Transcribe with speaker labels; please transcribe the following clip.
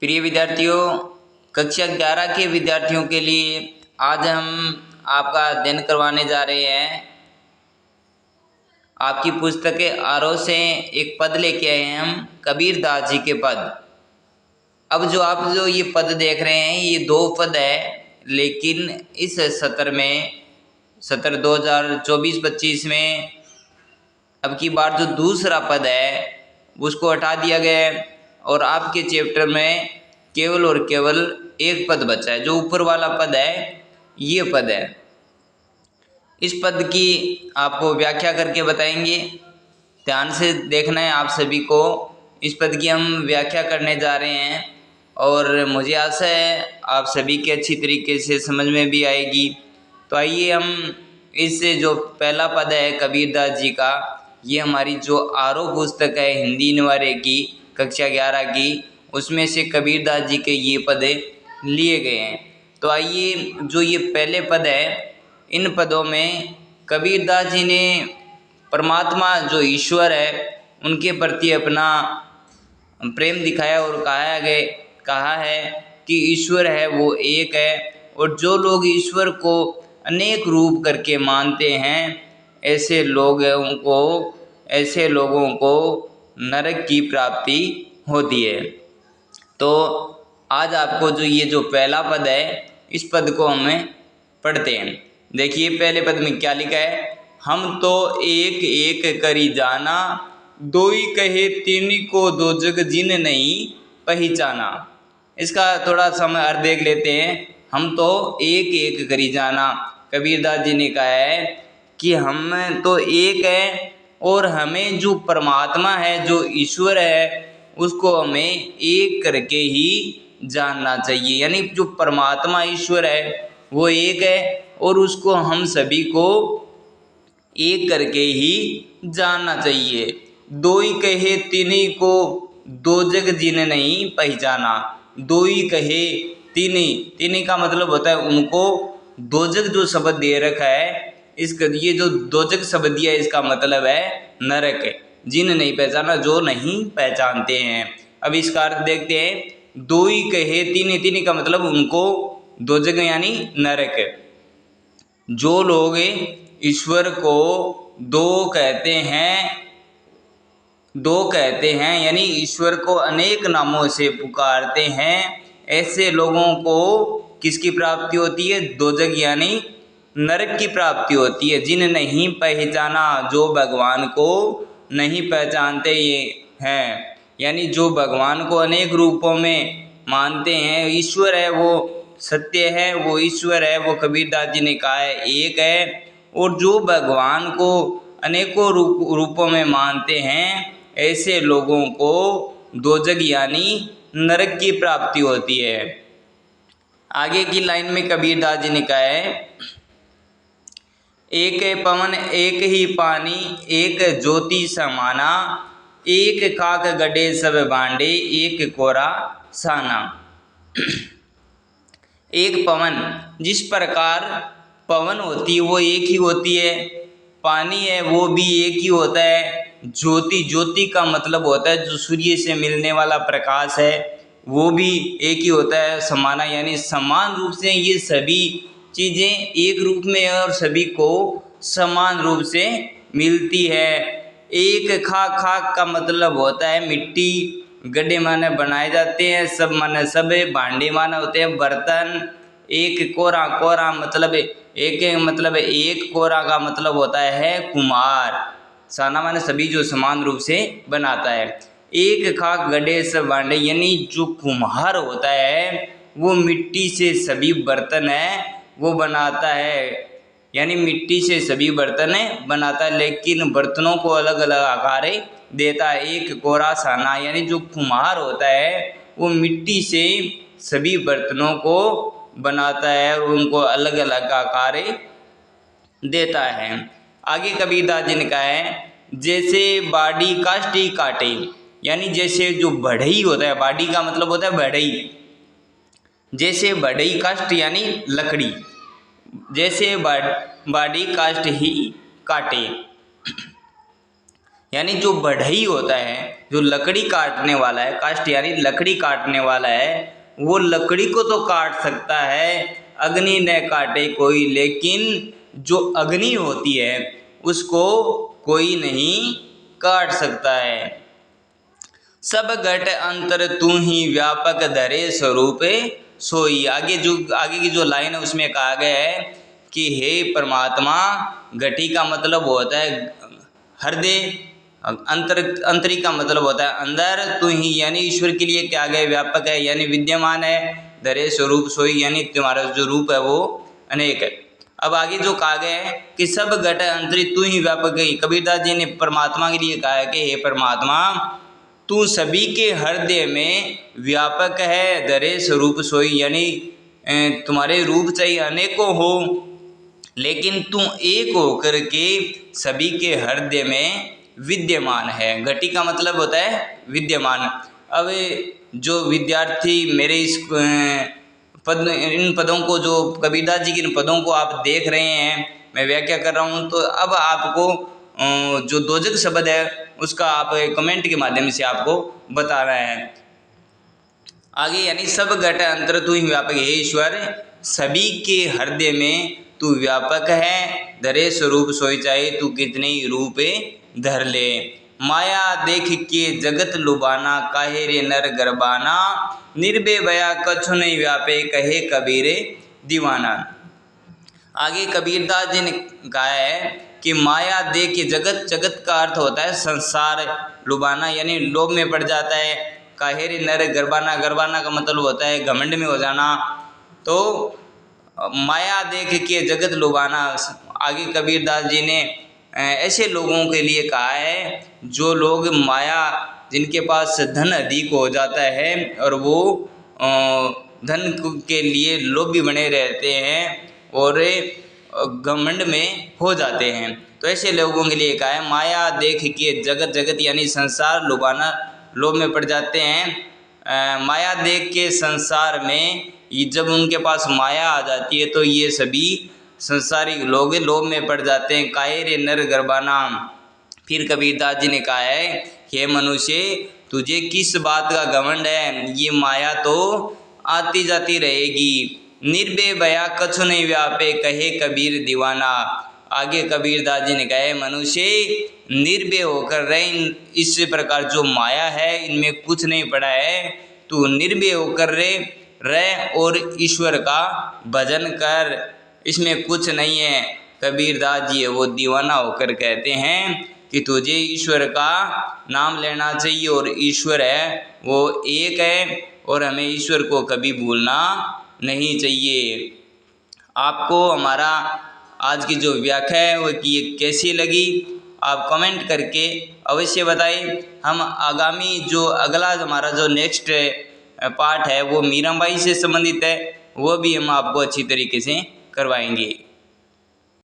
Speaker 1: प्रिय विद्यार्थियों, कक्षा 11 के विद्यार्थियों के लिए आज हम आपका अध्ययन करवाने जा रहे हैं। आपकी पुस्तक आरोह से एक पद लेके आए हैं हम, कबीर दास जी के पद। अब जो ये पद देख रहे हैं ये 2 पद है, लेकिन इस सत्र 2024-25 में अब की बार जो दूसरा पद है उसको हटा दिया गया है और आपके चैप्टर में केवल और केवल एक पद बचा है। जो ऊपर वाला पद है ये पद है। इस पद की आपको व्याख्या करके बताएंगे। ध्यान से देखना है आप सभी को। इस पद की हम व्याख्या करने जा रहे हैं और मुझे आशा है आप सभी के अच्छी तरीके से समझ में भी आएगी। तो आइए हम इससे जो पहला पद है कबीर दास जी का, ये हमारी जो आरोह पुस्तक है हिंदी निवार्य की कक्षा 11 की, उसमें से कबीर दास जी के ये पद लिए गए हैं। तो आइए जो ये पहले पद है, इन पदों में कबीर दास जी ने परमात्मा जो ईश्वर है उनके प्रति अपना प्रेम दिखाया और कहा है कि ईश्वर है वो एक है, और जो लोग ईश्वर को अनेक रूप करके मानते हैं ऐसे लोगों को नरक की प्राप्ति होती है। तो आज आपको जो पहला पद है इस पद को हमें पढ़ते हैं। देखिए पहले पद में क्या लिखा है, हम तो एक एक करी जाना, दोई कहे तीन को दो जग जिन नहीं पहचाना। इसका थोड़ा समय अर्थ देख लेते हैं। हम तो एक एक करी जाना, कबीर दास जी ने कहा है कि हम तो एक है और हमें जो परमात्मा है जो ईश्वर है उसको हमें एक करके ही जानना चाहिए। यानी जो परमात्मा ईश्वर है वो एक है और उसको हम सभी को एक करके ही जानना चाहिए। दोई कहे तिन्ही को दो जग जिन नहीं पहचाना। दोई कहे तिन्ही का मतलब होता है उनको। दोजग जो शब्द दे रखा है, इसका ये जो दोजग शब्द दिया है इसका मतलब है नरक। जिन नहीं पहचाना, जो नहीं पहचानते हैं। अब इसका अर्थ देखते हैं। दोई कहे तिन्ही का मतलब उनको, दोजग यानी नरक। जो लोग ईश्वर को दो कहते हैं यानी ईश्वर को अनेक नामों से पुकारते हैं, ऐसे लोगों को किसकी प्राप्ति होती है? दोजग यानी नरक की प्राप्ति होती है। जिन नहीं पहचाना, जो भगवान को नहीं पहचानते ये हैं, यानी जो भगवान को अनेक रूपों में मानते हैं। ईश्वर है वो सत्य है, वो ईश्वर है, वो कबीर दास जी ने कहा है एक है। और जो भगवान को अनेकों रूपों में मानते हैं ऐसे लोगों को दोजग यानी नरक की प्राप्ति होती है। आगे की लाइन में कबीर दास जी ने कहा है, एक पवन एक ही पानी, एक ज्योति समाना, एक खाक गड्ढे सब बांडे, एक कोरा साना। एक पवन, जिस प्रकार पवन होती है वो एक ही होती है, पानी है वो भी एक ही होता है, ज्योति का मतलब होता है जो सूर्य से मिलने वाला प्रकाश है वो भी एक ही होता है। समाना यानी समान रूप से ये सभी चीज़ें एक रूप में है और सभी को समान रूप से मिलती है। एक खाक का मतलब होता है मिट्टी, गड्ढे माने बनाए जाते हैं, सब माने सब, भांडे माने होते हैं बर्तन। एक कोरा मतलब एक कोरा का मतलब होता है कुम्हार। साना माने सभी जो समान रूप से बनाता है। एक खाक गड्ढे सब भांडे यानी जो कुम्हार होता है वो मिट्टी से सभी बर्तन है वो बनाता है, यानी मिट्टी से सभी बर्तन बनाता है, लेकिन बर्तनों को अलग अलग आकार देता है। एक कोरा साना यानी जो कुम्हार होता है वो मिट्टी से सभी बर्तनों को बनाता है और उनको अलग अलग आकार देता है। आगे कबीर दास जी ने कहा है, जैसे बाड़ी काष्टी काटे, यानी जैसे जो बढ़ई होता है, बाड़ी का मतलब होता है बढ़ई, जैसे बढ़ई काष्ट यानी लकड़ी, जैसे बाड़ी काष्ट ही काटे। यानी जो बढ़ई होता है, जो लकड़ी काटने वाला है, काष्ट यानी लकड़ी काटने वाला है, वो लकड़ी को तो काट सकता है, अग्नि न काटे कोई, लेकिन जो अग्नि होती है उसको कोई नहीं काट सकता है। सब घट अंतर तू ही व्यापक धरे स्वरूप सोई। आगे की जो लाइन है उसमें कहा गया है कि हे परमात्मा, घटी का मतलब होता है हृदय, अंतरी का मतलब होता है अंदर, तू ही यानी ईश्वर के लिए क्या गया व्यापक है यानी विद्यमान है, धरे स्वरूप सोई यानी तुम्हारा जो रूप है वो अनेक है। अब आगे जो कहा गया है कि सब घट अंतरी तू ही व्यापक है, कबीरदास जी ने परमात्मा के लिए कहा है कि हे परमात्मा, तू सभी के हृदय में व्यापक है, धरे स्वरूप सोई यानी तुम्हारे रूप चाहे अनेकों हो, लेकिन तू एक होकर के सभी के हृदय में विद्यमान है। घटी का मतलब होता है विद्यमान। अब जो विद्यार्थी मेरे इस इन पदों को, जो कबीरदास जी के इन पदों को आप देख रहे हैं, मैं व्याख्या कर रहा हूँ, तो अब आपको जो दोजक शब्द है उसका आप कमेंट के माध्यम से आपको बता रहे हैं आगे। यानी सब घट अंतर तू ही व्यापक है, ईश्वर सभी के हृदय में तू व्यापक है, धरे स्वरूप सोई चाहे तू कितने ही रूप धर ले। माया देख के जगत लुबाना, काहे रे नर गरबाना, निर्भय भया कछु नहीं व्यापे, कहे कबीरे दीवाना। आगे कबीरदास जी ने कहा है कि माया देख के जगत, जगत का अर्थ होता है संसार, लुबाना यानी लोभ में पड़ जाता है, काहे रे नर गरबाना, गरबाना का मतलब होता है घमंड में हो जाना। तो माया देख के जगत लुभाना, आगे कबीरदास जी ने ऐसे लोगों के लिए कहा है जो लोग माया, जिनके पास धन अधिक हो जाता है और वो धन के लिए लोभी बने रहते हैं और घमंड में हो जाते हैं, तो ऐसे लोगों के लिए कहा है माया देख के जगत, जगत यानी संसार लुभाना, लोभ में पड़ जाते हैं। माया देख के संसार में जब उनके पास माया आ जाती है तो ये सभी संसारिक लोग लोभ में पड़ जाते हैं, काहे रे नर गरबाना। फिर कबीरदास जी ने कहा है हे मनुष्य, तुझे किस बात का घमंड है, ये माया तो आती जाती रहेगी, निर्भय भया कछु नहीं व्यापे, कहे कबीर दीवाना। आगे कबीरदास जी ने कहा है मनुष्य निर्भय होकर रहे, इस प्रकार जो माया है इनमें कुछ नहीं पड़ा है, तू निर्भय होकर रह और ईश्वर का भजन कर, इसमें कुछ नहीं है। कबीरदास जी वो दीवाना होकर कहते हैं कि तुझे ईश्वर का नाम लेना चाहिए और ईश्वर है वो एक है और हमें ईश्वर को कभी भूलना नहीं चाहिए। आपको हमारा आज की जो व्याख्या है वो कि ये कैसी लगी, आप कमेंट करके अवश्य बताएं। हम आगामी जो अगला हमारा जो नेक्स्ट पार्ट है वो मीराबाई से संबंधित है, वो भी हम आपको अच्छी तरीके से करवाएंगे।